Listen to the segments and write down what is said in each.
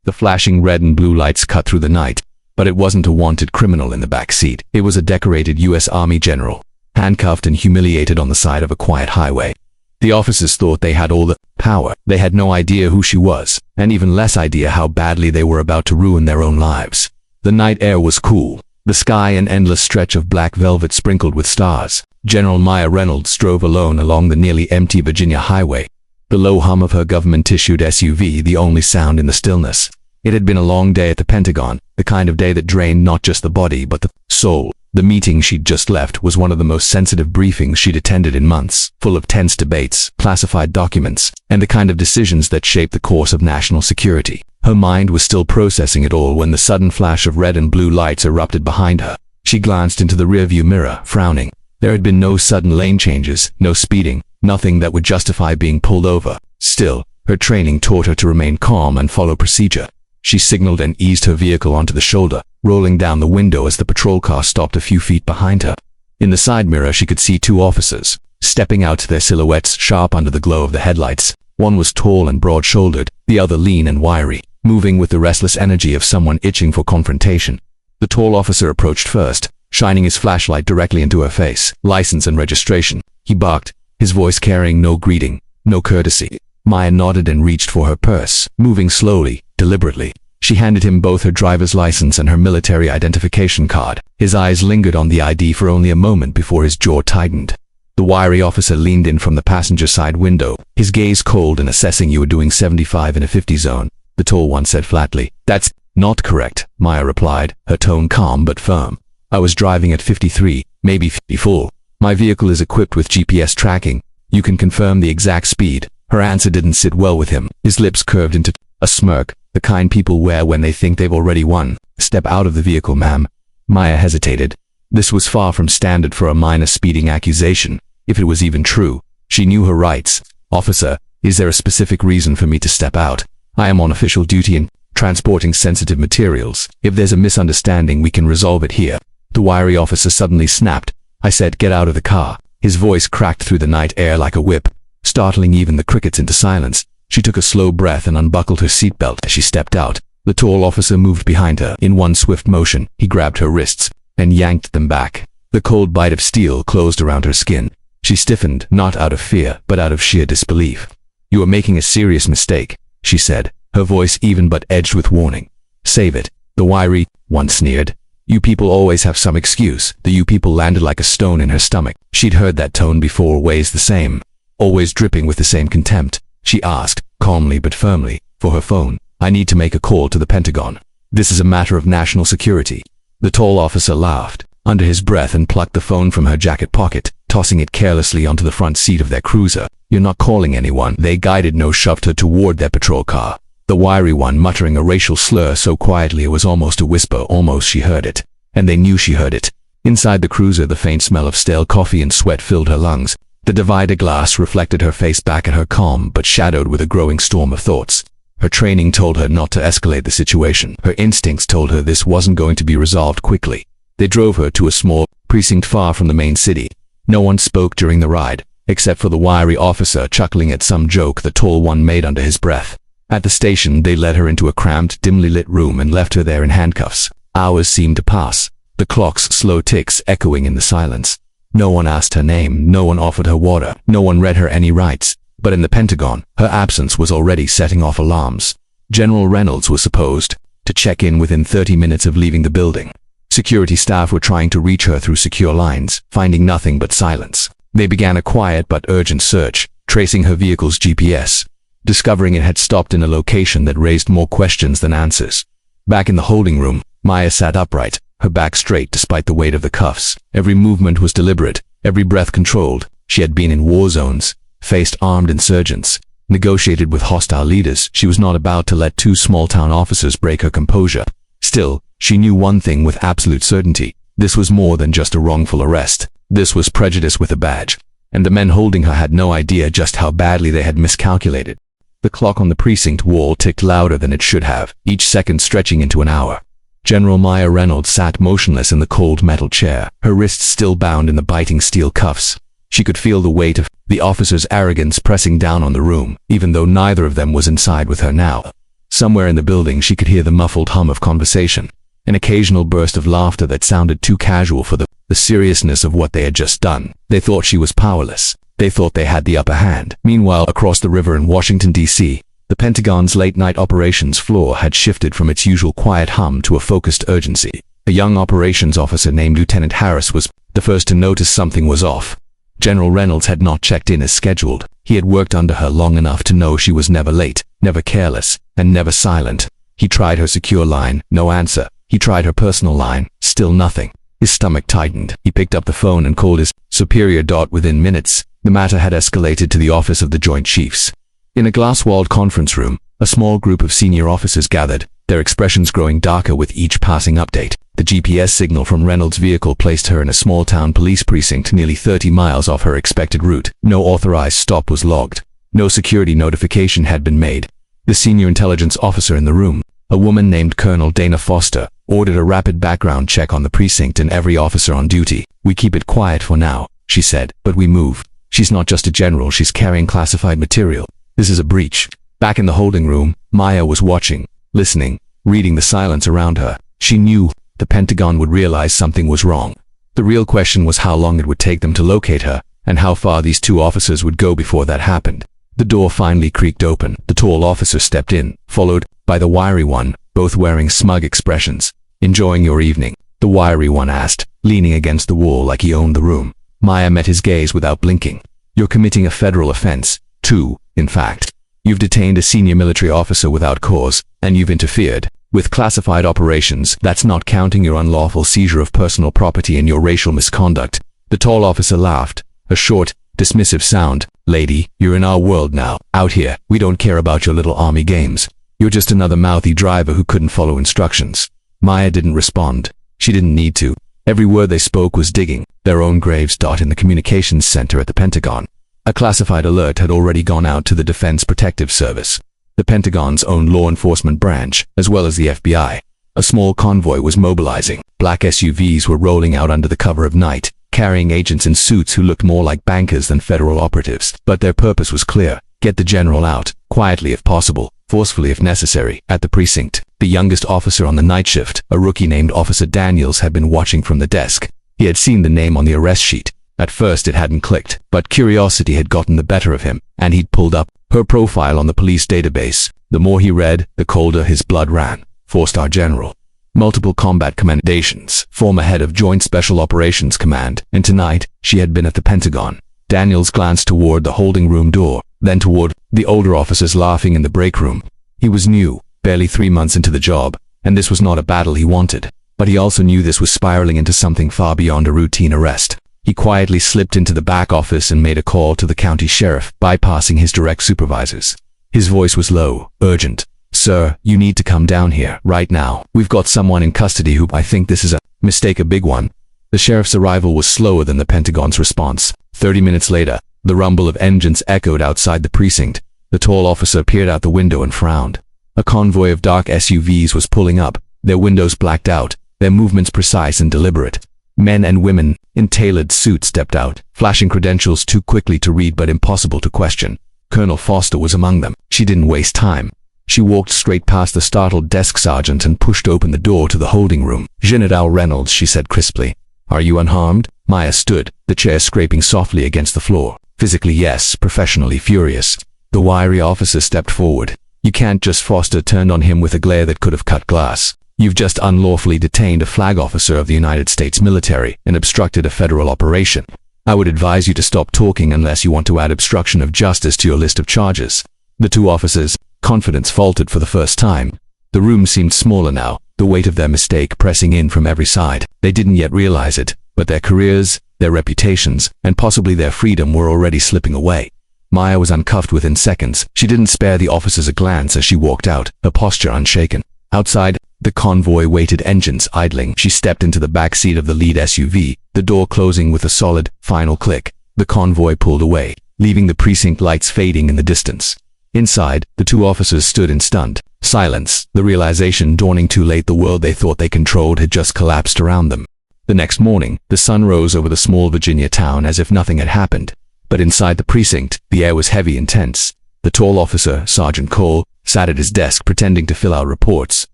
The flashing red and blue lights cut through the night, but it wasn't a wanted criminal in the back seat. It was a decorated U.S. Army general, handcuffed and humiliated on the side of a quiet highway. The officers thought they had all the power. They had no idea who she was, and even less idea how badly they were about to ruin their own lives. The night air was cool, the sky an endless stretch of black velvet sprinkled with stars. General Maya Reynolds drove alone along the nearly empty Virginia highway, the low hum of her government-issued SUV the only sound in the stillness. It had been a long day at the Pentagon, the kind of day that drained not just the body but the soul. The meeting she'd just left was one of the most sensitive briefings she'd attended in months, full of tense debates, classified documents, and the kind of decisions that shaped the course of national security. Her mind was still processing it all when the sudden flash of red and blue lights erupted behind her. She glanced into the rearview mirror, frowning. There had been no sudden lane changes, no speeding, nothing that would justify being pulled over. Still, her training taught her to remain calm and follow procedure. She signaled and eased her vehicle onto the shoulder, rolling down the window as the patrol car stopped a few feet behind her. In the side mirror she could see two officers, stepping out, their silhouettes sharp under the glow of the headlights. One was tall and broad-shouldered, the other lean and wiry, moving with the restless energy of someone itching for confrontation. The tall officer approached first, shining his flashlight directly into her face. "License and registration," he barked, his voice carrying no greeting, no courtesy. Maya nodded and reached for her purse, moving slowly, deliberately. She handed him both her driver's license and her military identification card. His eyes lingered on the ID for only a moment before his jaw tightened. The wiry officer leaned in from the passenger side window, his gaze cold and assessing. "You were doing 75 in a 50 zone, the tall one said flatly. "That's not correct," Maya replied, her tone calm but firm. "I was driving at 53, maybe 54. My vehicle is equipped with GPS tracking. You can confirm the exact speed." Her answer didn't sit well with him. His lips curved into a smirk, the kind people wear when they think they've already won. "Step out of the vehicle, ma'am." Maya hesitated. This was far from standard for a minor speeding accusation, if it was even true. She knew her rights. "Officer, is there a specific reason for me to step out? I am on official duty and transporting sensitive materials. If there's a misunderstanding, we can resolve it here." The wiry officer suddenly snapped. "I said get out of the car." His voice cracked through the night air like a whip, startling even the crickets into silence. She took a slow breath and unbuckled her seatbelt as she stepped out. The tall officer moved behind her. In one swift motion, he grabbed her wrists and yanked them back. The cold bite of steel closed around her skin. She stiffened, not out of fear, but out of sheer disbelief. "You are making a serious mistake," she said, her voice even but edged with warning. "Save it," the wiry one sneered. "You people always have some excuse." The "you people" landed like a stone in her stomach. She'd heard that tone before, always the same, always dripping with the same contempt. She asked, calmly but firmly, for her phone. "I need to make a call to the Pentagon. This is a matter of national security." The tall officer laughed under his breath and plucked the phone from her jacket pocket, tossing it carelessly onto the front seat of their cruiser. "You're not calling anyone." They guided no shoved her toward their patrol car, the wiry one muttering a racial slur so quietly it was almost a whisper. Almost she heard it, and they knew she heard it. Inside the cruiser, the faint smell of stale coffee and sweat filled her lungs. The divider glass reflected her face back at her, calm but shadowed with a growing storm of thoughts. Her training told her not to escalate the situation. Her instincts told her this wasn't going to be resolved quickly. They drove her to a small precinct far from the main city. No one spoke during the ride, except for the wiry officer chuckling at some joke the tall one made under his breath. At the station, they led her into a cramped, dimly lit room and left her there in handcuffs. Hours seemed to pass, the clock's slow ticks echoing in the silence. No one asked her name, no one offered her water, no one read her any rights. But in the Pentagon, her absence was already setting off alarms. General Reynolds was supposed to check in within 30 minutes of leaving the building. Security staff were trying to reach her through secure lines, finding nothing but silence. They began a quiet but urgent search, tracing her vehicle's GPS, discovering it had stopped in a location that raised more questions than answers. Back in the holding room, Maya sat upright, her back straight despite the weight of the cuffs. Every movement was deliberate, every breath controlled. She had been in war zones, faced armed insurgents, negotiated with hostile leaders. She was not about to let two small-town officers break her composure. Still, she knew one thing with absolute certainty. This was more than just a wrongful arrest. This was prejudice with a badge. And the men holding her had no idea just how badly they had miscalculated. The clock on the precinct wall ticked louder than it should have, each second stretching into an hour. General Maya Reynolds sat motionless in the cold metal chair, her wrists still bound in the biting steel cuffs. She could feel the weight of the officer's arrogance pressing down on the room, even though neither of them was inside with her now. Somewhere in the building she could hear the muffled hum of conversation, an occasional burst of laughter that sounded too casual for the seriousness of what they had just done. They thought she was powerless. They thought they had the upper hand. Meanwhile, across the river in Washington, D.C., the Pentagon's late-night operations floor had shifted from its usual quiet hum to a focused urgency. A young operations officer named Lieutenant Harris was the first to notice something was off. General Reynolds had not checked in as scheduled. He had worked under her long enough to know she was never late, never careless, and never silent. He tried her secure line, no answer. He tried her personal line, still nothing. His stomach tightened. He picked up the phone and called his superior. Within minutes, the matter had escalated to the office of the Joint Chiefs. In a glass-walled conference room, a small group of senior officers gathered, their expressions growing darker with each passing update. The GPS signal from Reynolds' vehicle placed her in a small-town police precinct nearly 30 miles off her expected route. No authorized stop was logged. No security notification had been made. The senior intelligence officer in the room, a woman named Colonel Dana Foster, ordered a rapid background check on the precinct and every officer on duty. "We keep it quiet for now," she said, "but we move. She's not just a general, she's carrying classified material. This is a breach." Back in the holding room, Maya was watching, listening, reading the silence around her. She knew the Pentagon would realize something was wrong. The real question was how long it would take them to locate her, and how far these two officers would go before that happened. The door finally creaked open. The tall officer stepped in, followed by the wiry one, both wearing smug expressions. "Enjoying your evening?" the wiry one asked, leaning against the wall like he owned the room. Maya met his gaze without blinking. "You're committing a federal offense. Two, in fact. You've detained a senior military officer without cause, and you've interfered with classified operations. That's not counting your unlawful seizure of personal property and your racial misconduct." The tall officer laughed, a short, dismissive sound. "Lady, you're in our world now. Out here, we don't care about your little army games. You're just another mouthy driver who couldn't follow instructions." Maya didn't respond. She didn't need to. Every word they spoke was digging their own graves. In the communications center at the Pentagon, a classified alert had already gone out to the Defense Protective Service, the Pentagon's own law enforcement branch, as well as the FBI. A small convoy was mobilizing. Black SUVs were rolling out under the cover of night, carrying agents in suits who looked more like bankers than federal operatives. But their purpose was clear: get the general out, quietly if possible, forcefully if necessary. At the precinct, the youngest officer on the night shift, a rookie named Officer Daniels, had been watching from the desk. He had seen the name on the arrest sheet. At first it hadn't clicked, but curiosity had gotten the better of him, and he'd pulled up her profile on the police database. The more he read, the colder his blood ran. Four-star general. Multiple combat commendations. Former head of Joint Special Operations Command. And tonight, she had been at the Pentagon. Daniels glanced toward the holding room door, then toward the older officers laughing in the break room. He was new, barely 3 months into the job, and this was not a battle he wanted. But he also knew this was spiraling into something far beyond a routine arrest. He quietly slipped into the back office and made a call to the county sheriff, bypassing his direct supervisors. His voice was low, urgent. "Sir, you need to come down here, right now. We've got someone in custody who I think this is a mistake, a big one." The sheriff's arrival was slower than the Pentagon's response. 30 minutes later, the rumble of engines echoed outside the precinct. The tall officer peered out the window and frowned. A convoy of dark SUVs was pulling up, their windows blacked out, their movements precise and deliberate. Men and women in tailored suits stepped out, flashing credentials too quickly to read but impossible to question. Colonel Foster was among them. She didn't waste time. She walked straight past the startled desk sergeant and pushed open the door to the holding room. "General Reynolds," she said crisply. "Are you unharmed?" Maya stood, the chair scraping softly against the floor. "Physically, yes, professionally furious." The wiry officer stepped forward. "You can't just..." Foster turned on him with a glare that could have cut glass. "You've just unlawfully detained a flag officer of the United States military and obstructed a federal operation. I would advise you to stop talking unless you want to add obstruction of justice to your list of charges." The two officers' confidence faltered for the first time. The room seemed smaller now, the weight of their mistake pressing in from every side. They didn't yet realize it, but their careers, their reputations, and possibly their freedom were already slipping away. Maya was uncuffed within seconds. She didn't spare the officers a glance as she walked out, her posture unshaken. Outside, the convoy waited, engines idling. She stepped into the back seat of the lead SUV, the door closing with a solid, final click. The convoy pulled away, leaving the precinct lights fading in the distance. Inside, the two officers stood in stunned silence, the realization dawning too late the world they thought they controlled had just collapsed around them. The next morning, the sun rose over the small Virginia town as if nothing had happened. But inside the precinct, the air was heavy and tense. The tall officer, Sergeant Cole, sat at his desk pretending to fill out reports,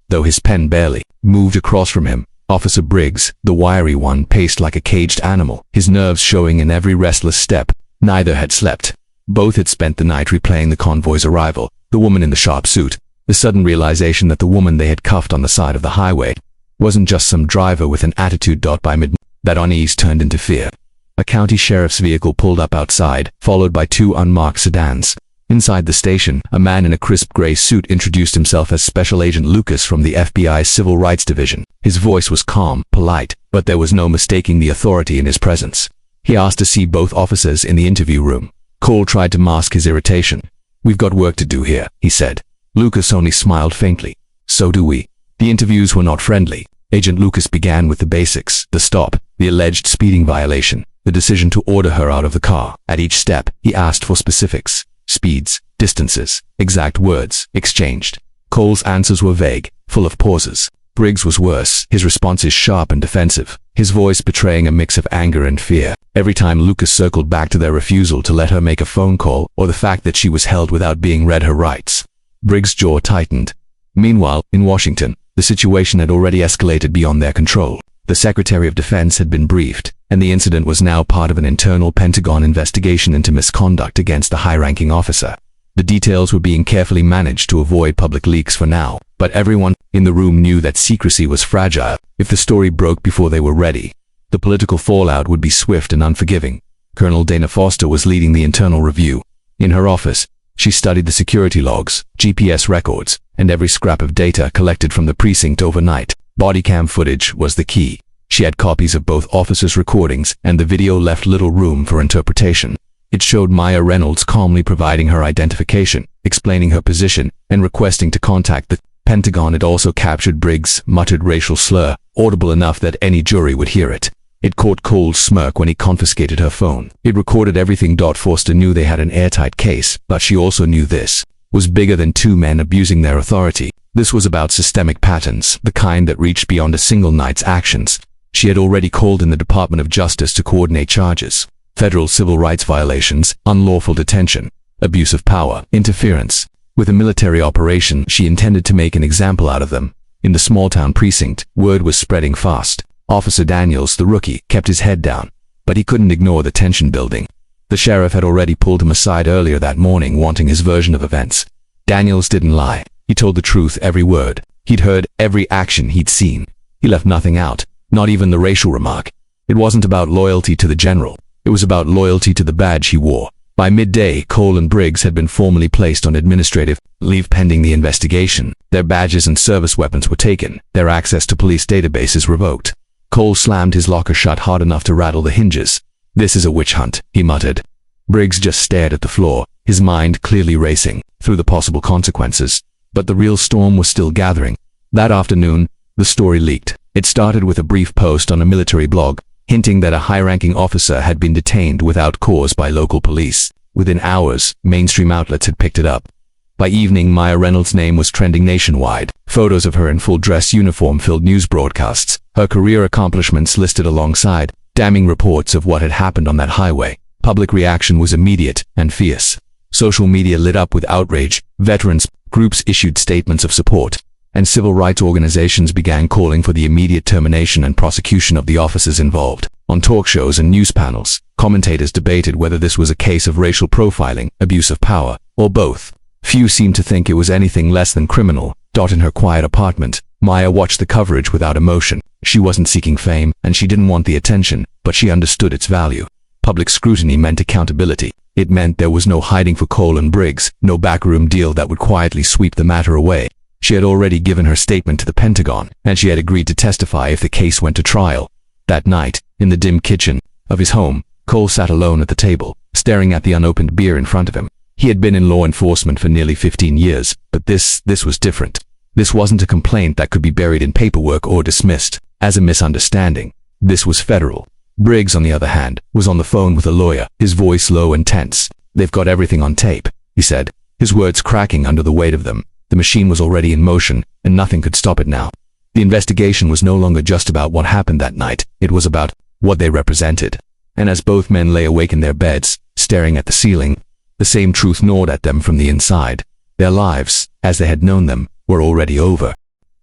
though his pen barely moved across from him. Officer Briggs, the wiry one, paced like a caged animal, his nerves showing in every restless step. Neither had slept. Both had spent the night replaying the convoy's arrival, the woman in the sharp suit, the sudden realization that the woman they had cuffed on the side of the highway wasn't just some driver with an attitude. By mid, that unease turned into fear. A county sheriff's vehicle pulled up outside, followed by two unmarked sedans. Inside the station, a man in a crisp gray suit introduced himself as Special Agent Lucas from the FBI's Civil Rights Division. His voice was calm, polite, but there was no mistaking the authority in his presence. He asked to see both officers in the interview room. Cole tried to mask his irritation. "We've got work to do here," he said. Lucas only smiled faintly. "So do we." The interviews were not friendly. Agent Lucas began with the basics: the stop, the alleged speeding violation, the decision to order her out of the car. At each step, he asked for specifics: speeds, distances, exact words exchanged. Cole's answers were vague, full of pauses. Briggs was worse, his responses sharp and defensive, his voice betraying a mix of anger and fear. Every time Lucas circled back to their refusal to let her make a phone call, or the fact that she was held without being read her rights, Briggs' jaw tightened. Meanwhile, in Washington, the situation had already escalated beyond their control. The Secretary of Defense had been briefed, and the incident was now part of an internal Pentagon investigation into misconduct against a high-ranking officer. The details were being carefully managed to avoid public leaks for now, but everyone in the room knew that secrecy was fragile. If the story broke before they were ready, the political fallout would be swift and unforgiving. Colonel Dana Foster was leading the internal review. In her office, she studied the security logs, GPS records, and every scrap of data collected from the precinct overnight. Body cam footage was the key. She had copies of both officers' recordings, and the video left little room for interpretation. It showed Maya Reynolds calmly providing her identification, explaining her position, and requesting to contact the Pentagon. It also captured Briggs' muttered racial slur, audible enough that any jury would hear it. It caught Cole's smirk when he confiscated her phone. It recorded everything. Foster knew they had an airtight case, but she also knew this was bigger than two men abusing their authority. This was about systemic patterns, the kind that reached beyond a single night's actions. She had already called in the Department of Justice to coordinate charges: federal civil rights violations, unlawful detention, abuse of power, interference. With a military operation, she intended to make an example out of them. In the small-town precinct, word was spreading fast. Officer Daniels, the rookie, kept his head down, but he couldn't ignore the tension building. The sheriff had already pulled him aside earlier that morning, wanting his version of events. Daniels didn't lie. He told the truth, every word. He'd heard every action he'd seen. He left nothing out, not even the racial remark. It wasn't about loyalty to the general. It was about loyalty to the badge he wore. By midday, Cole and Briggs had been formally placed on administrative leave pending the investigation. Their badges and service weapons were taken, their access to police databases revoked. Cole slammed his locker shut hard enough to rattle the hinges. "This is a witch hunt," he muttered. Briggs just stared at the floor, his mind clearly racing through the possible consequences. But the real storm was still gathering. That afternoon, the story leaked. It started with a brief post on a military blog, hinting that a high-ranking officer had been detained without cause by local police. Within hours, mainstream outlets had picked it up. By evening, Maya Reynolds' name was trending nationwide. Photos of her in full dress uniform filled news broadcasts, her career accomplishments listed alongside, damning reports of what had happened on that highway. Public reaction was immediate and fierce. Social media lit up with outrage, veterans groups issued statements of support, and civil rights organizations began calling for the immediate termination and prosecution of the officers involved. On talk shows and news panels, commentators debated whether this was a case of racial profiling, abuse of power, or both. Few seemed to think it was anything less than criminal. In her quiet apartment, Maya watched the coverage without emotion. She wasn't seeking fame, and she didn't want the attention, but she understood its value. Public scrutiny meant accountability. It meant there was no hiding for Cole and Briggs, no backroom deal that would quietly sweep the matter away. She had already given her statement to the Pentagon, and she had agreed to testify if the case went to trial. That night, in the dim kitchen of his home, Cole sat alone at the table, staring at the unopened beer in front of him. He had been in law enforcement for nearly 15 years, but this was different. This wasn't a complaint that could be buried in paperwork or dismissed as a misunderstanding. This was federal. Briggs, on the other hand, was on the phone with a lawyer, his voice low and tense. "They've got everything on tape," he said, his words cracking under the weight of them. The machine was already in motion, and nothing could stop it now. The investigation was no longer just about what happened that night. It was about what they represented. And as both men lay awake in their beds, staring at the ceiling, the same truth gnawed at them from the inside. Their lives, as they had known them, were already over.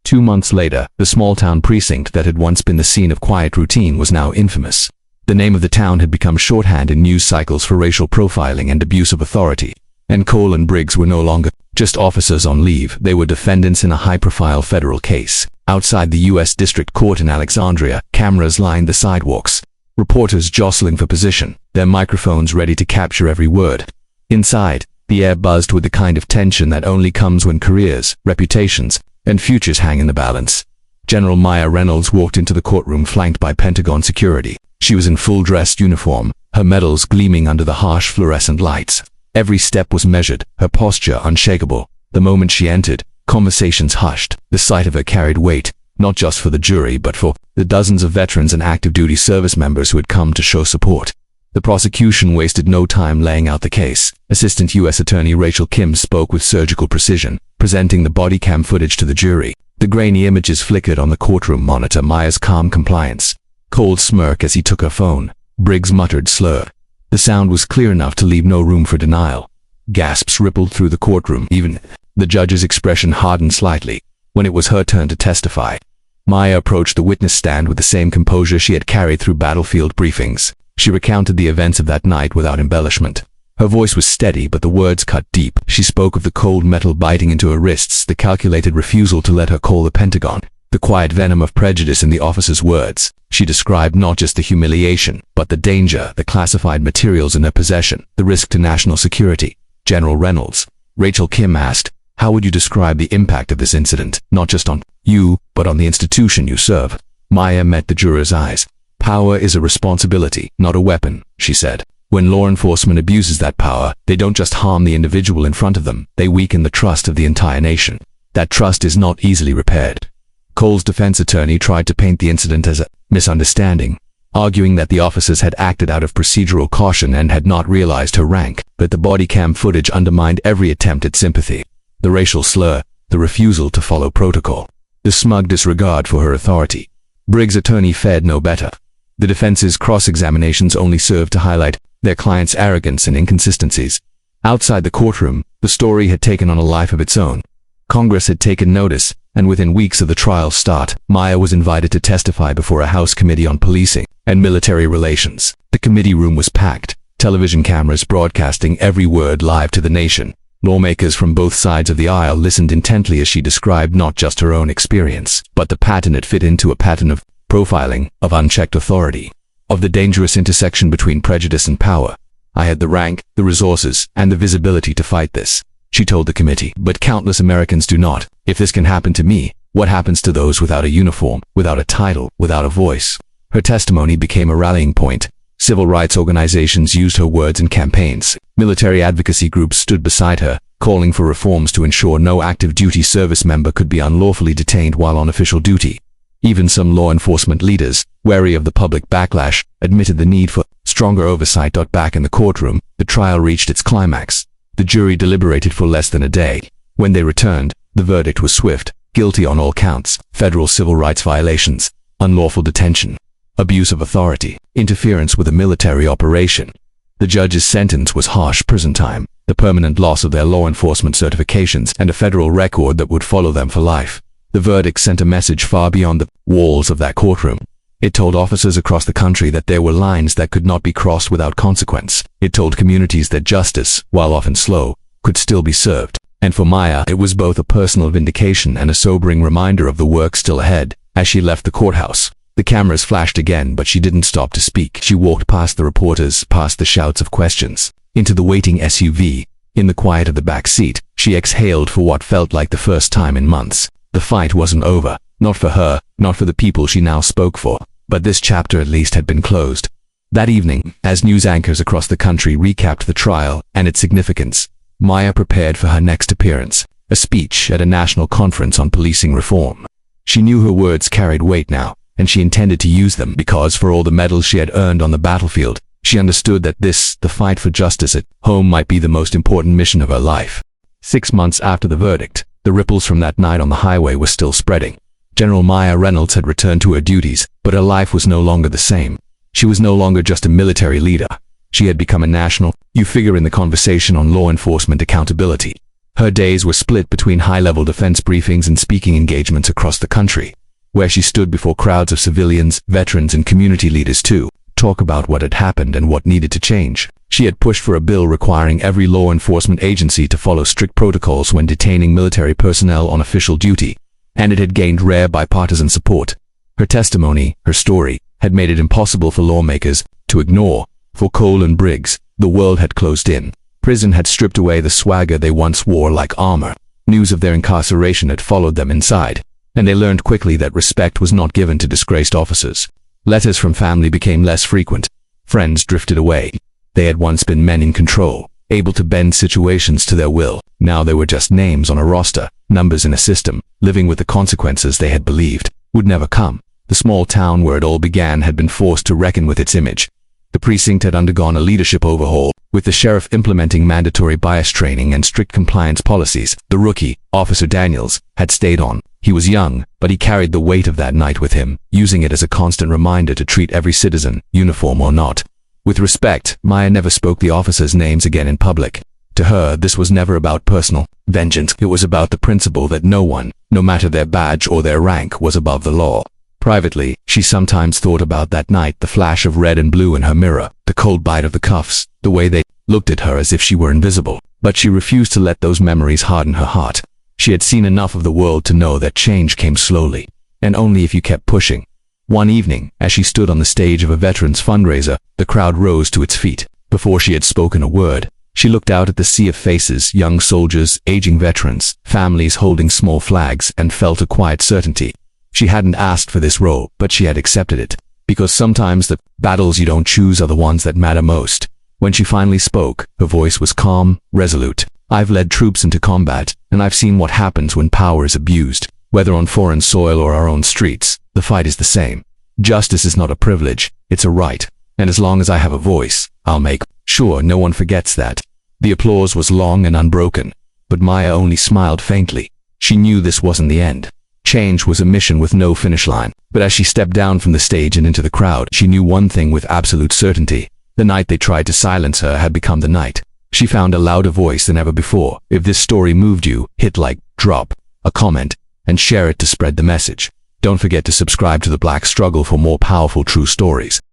2 months later, the small-town precinct that had once been the scene of quiet routine was now infamous. The name of the town had become shorthand in news cycles for racial profiling and abuse of authority. And Cole and Briggs were no longer just officers on leave. They were defendants in a high-profile federal case. Outside the U.S. District Court in Alexandria, cameras lined the sidewalks. Reporters jostling for position, their microphones ready to capture every word. Inside, the air buzzed with the kind of tension that only comes when careers, reputations, and futures hang in the balance. General Maya Reynolds walked into the courtroom flanked by Pentagon security. She was in full-dress uniform, her medals gleaming under the harsh fluorescent lights. Every step was measured, her posture unshakable. The moment she entered, conversations hushed. The sight of her carried weight, not just for the jury but for the dozens of veterans and active duty service members who had come to show support. The prosecution wasted no time laying out the case. Assistant U.S. Attorney Rachel Kim spoke with surgical precision, presenting the body cam footage to the jury. The grainy images flickered on the courtroom monitor. Maya's calm compliance. Cold smirk as he took her phone. Briggs muttered slur. The sound was clear enough to leave no room for denial. Gasps rippled through the courtroom. Even the judge's expression hardened slightly. When it was her turn to testify, Maya approached the witness stand with the same composure she had carried through battlefield briefings. She recounted the events of that night without embellishment. Her voice was steady, but the words cut deep. She spoke of the cold metal biting into her wrists, the calculated refusal to let her call the Pentagon, the quiet venom of prejudice in the officer's words. She described not just the humiliation, but the danger, the classified materials in her possession, the risk to national security. General Reynolds. Rachel Kim asked, "How would you describe the impact of this incident, not just on you, but on the institution you serve?" Maya met the juror's eyes. "Power is a responsibility, not a weapon," she said. "When law enforcement abuses that power, they don't just harm the individual in front of them, they weaken the trust of the entire nation. That trust is not easily repaired." Cole's defense attorney tried to paint the incident as a misunderstanding, arguing that the officers had acted out of procedural caution and had not realized her rank, but the body cam footage undermined every attempt at sympathy. The racial slur, the refusal to follow protocol, the smug disregard for her authority. Briggs' attorney fared no better. The defense's cross-examinations only served to highlight their client's arrogance and inconsistencies. Outside the courtroom, the story had taken on a life of its own. Congress had taken notice, and within weeks of the trial's start, Maya was invited to testify before a House Committee on Policing and Military Relations. The committee room was packed, television cameras broadcasting every word live to the nation. Lawmakers from both sides of the aisle listened intently as she described not just her own experience, but the pattern it fit into, a pattern of profiling, of unchecked authority, of the dangerous intersection between prejudice and power. "I had the rank, the resources, and the visibility to fight this," she told the committee, "but countless Americans do not. If this can happen to me, what happens to those without a uniform, without a title, without a voice?" Her testimony became a rallying point. Civil rights organizations used her words in campaigns. Military advocacy groups stood beside her, calling for reforms to ensure no active duty service member could be unlawfully detained while on official duty. Even some law enforcement leaders, wary of the public backlash, admitted the need for stronger oversight. Back in the courtroom, the trial reached its climax. The jury deliberated for less than a day. When they returned, the verdict was swift: guilty on all counts, federal civil rights violations, unlawful detention, abuse of authority, interference with a military operation. The judge's sentence was harsh prison time, the permanent loss of their law enforcement certifications, and a federal record that would follow them for life. The verdict sent a message far beyond the walls of that courtroom. It told officers across the country that there were lines that could not be crossed without consequence. It told communities that justice, while often slow, could still be served. And for Maya, it was both a personal vindication and a sobering reminder of the work still ahead. As she left the courthouse, the cameras flashed again, but she didn't stop to speak. She walked past the reporters, past the shouts of questions, into the waiting SUV. In the quiet of the back seat, she exhaled for what felt like the first time in months. The fight wasn't over, not for her, not for the people she now spoke for, but this chapter at least had been closed. That evening, as news anchors across the country recapped the trial and its significance, Maya prepared for her next appearance, a speech at a national conference on policing reform. She knew her words carried weight now, and she intended to use them because, for all the medals she had earned on the battlefield, she understood that this, the fight for justice at home, might be the most important mission of her life. 6 months after the verdict, the ripples from that night on the highway were still spreading. General Maya Reynolds had returned to her duties, but her life was no longer the same. She was no longer just a military leader. She had become a national figure in the conversation on law enforcement accountability. Her days were split between high-level defense briefings and speaking engagements across the country, where she stood before crowds of civilians, veterans, and community leaders to talk about what had happened and what needed to change. She had pushed for a bill requiring every law enforcement agency to follow strict protocols when detaining military personnel on official duty, and it had gained rare bipartisan support. Her testimony, her story, had made it impossible for lawmakers to ignore. For Cole and Briggs, the world had closed in. Prison had stripped away the swagger they once wore like armor. News of their incarceration had followed them inside, and they learned quickly that respect was not given to disgraced officers. Letters from family became less frequent. Friends drifted away. They had once been men in control, able to bend situations to their will. Now they were just names on a roster, numbers in a system, living with the consequences they had believed would never come. The small town where it all began had been forced to reckon with its image. The precinct had undergone a leadership overhaul, with the sheriff implementing mandatory bias training and strict compliance policies. The rookie, Officer Daniels, had stayed on. He was young, but he carried the weight of that night with him, using it as a constant reminder to treat every citizen, uniform or not, with respect. Maya never spoke the officers' names again in public. To her, this was never about personal vengeance. It was about the principle that no one, no matter their badge or their rank, was above the law. Privately, she sometimes thought about that night, the flash of red and blue in her mirror, the cold bite of the cuffs, the way they looked at her as if she were invisible. But she refused to let those memories harden her heart. She had seen enough of the world to know that change came slowly, and only if you kept pushing. One evening, as she stood on the stage of a veterans fundraiser, the crowd rose to its feet. Before she had spoken a word, she looked out at the sea of faces, young soldiers, aging veterans, families holding small flags, and felt a quiet certainty. She hadn't asked for this role, but she had accepted it, because sometimes the battles you don't choose are the ones that matter most. When she finally spoke, her voice was calm, resolute. I've led troops into combat, and I've seen what happens when power is abused. Whether on foreign soil or our own streets, the fight is the same. Justice is not a privilege, it's a right. And as long as I have a voice, I'll make sure no one forgets that. The applause was long and unbroken, but Maya only smiled faintly. She knew this wasn't the end. Change was a mission with no finish line. But as she stepped down from the stage and into the crowd, she knew one thing with absolute certainty. The night they tried to silence her had become the night. She found a louder voice than ever before. If this story moved you, hit like, drop a comment, and share it to spread the message. Don't forget to subscribe to The Black Struggle for more powerful true stories.